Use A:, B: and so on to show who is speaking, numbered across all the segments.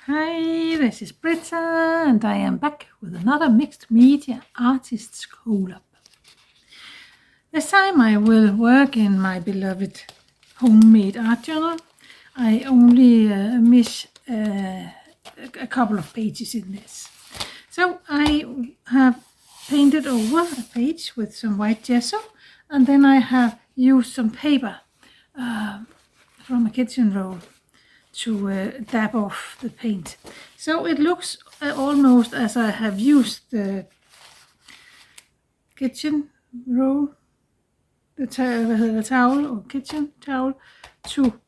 A: Hi, this is Britta, and I am back with another mixed media artists collab. This time I will work in my beloved homemade art journal. I only miss a couple of pages in this. So I have painted over a page with some white gesso, and then I have used some paper from a kitchen roll to dab off the paint. So it looks almost as I have used the kitchen roll, the towel or kitchen towel to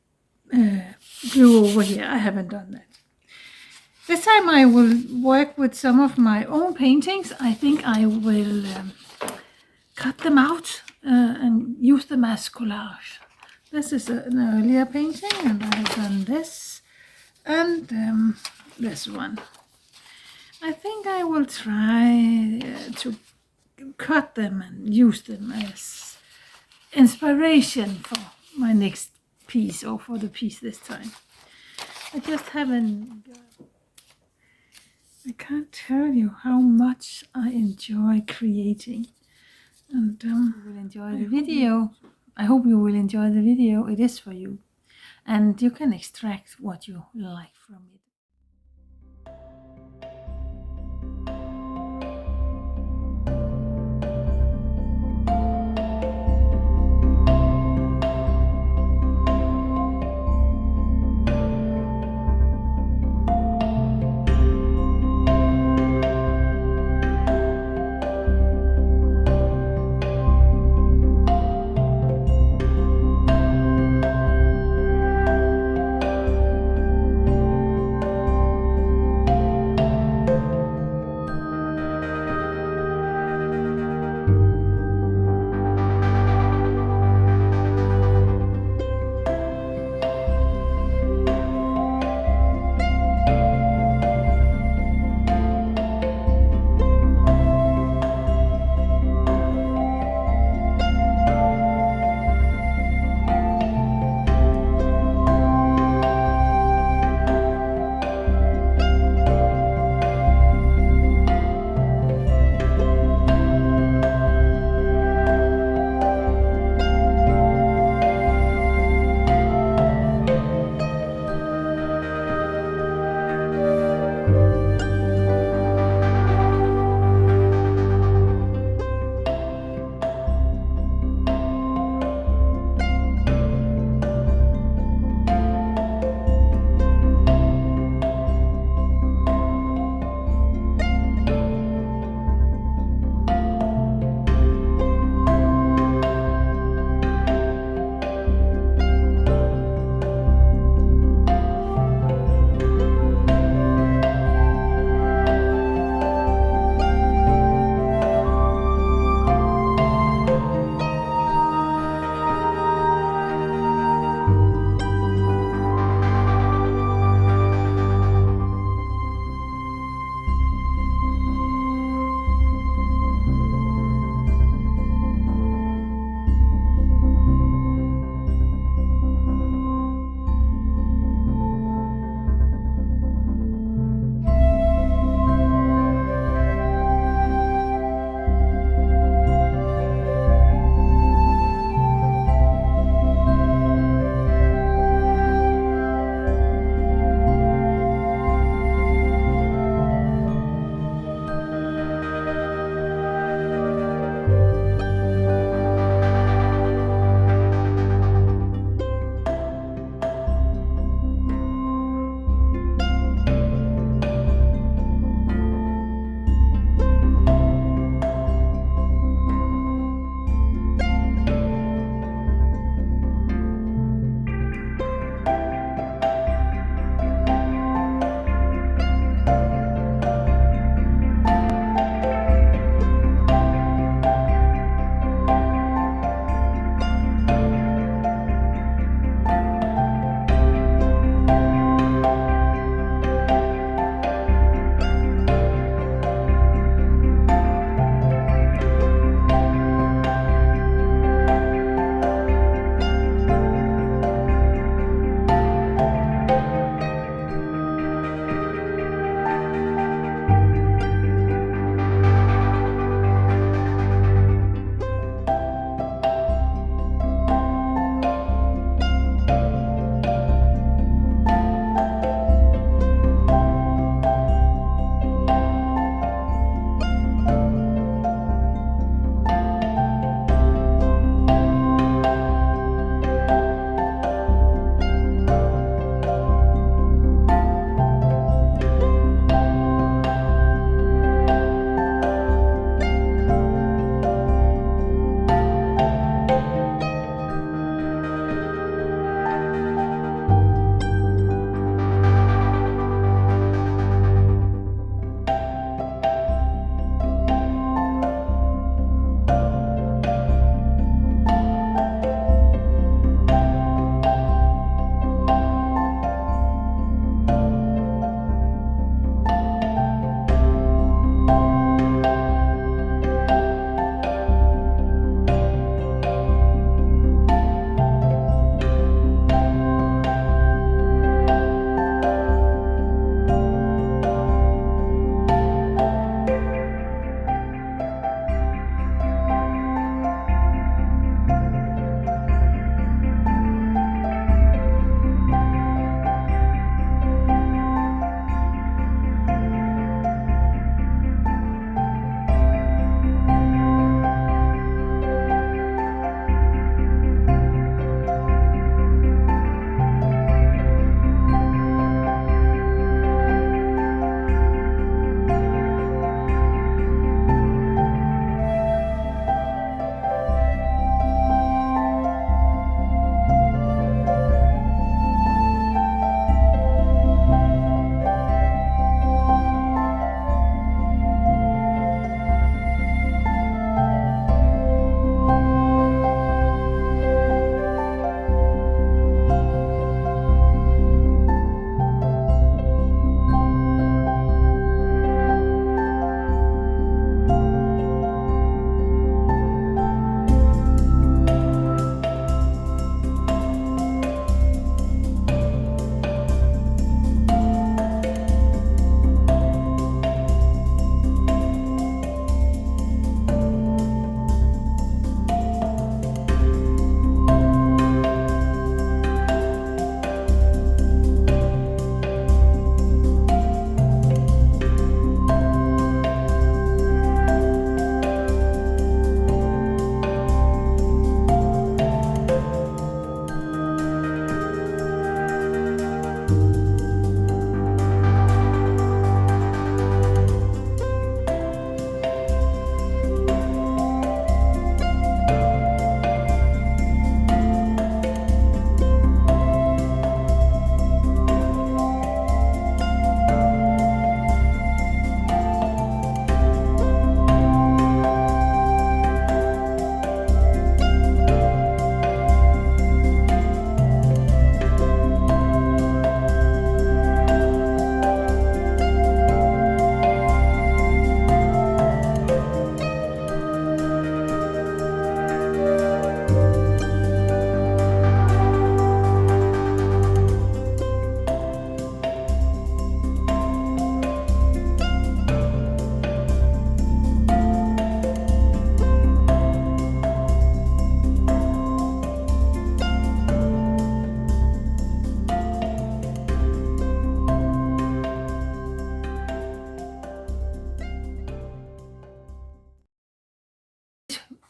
A: glue over here. I haven't done that. This time I will work with some of my own paintings. I think I will cut them out and use them as collage. This is an earlier painting, and I have done this and this one. I think I will try to cut them and use them as inspiration for my next piece, or for the piece this time. I just haven't... I can't tell you how much I enjoy creating, and you will enjoy the video. I hope you will enjoy the video. It is for you, and you can extract what you like from it.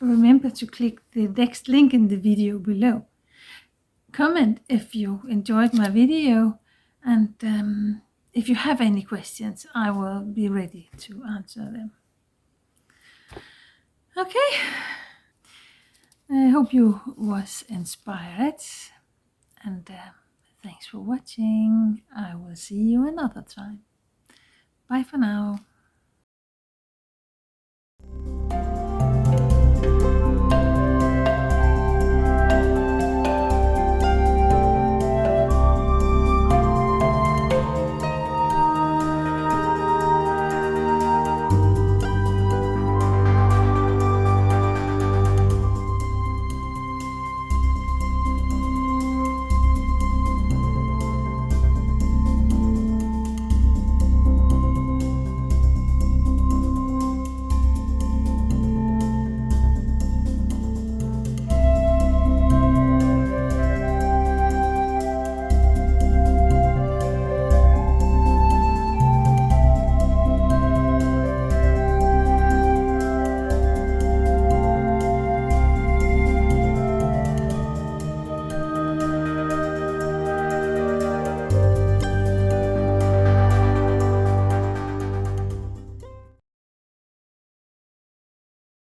A: remember to click the next link in the video below. Comment if you enjoyed my video, and if you have any questions, I will be ready to answer them. Okay, I hope you was inspired, and thanks for watching. I will see you another time. Bye for now.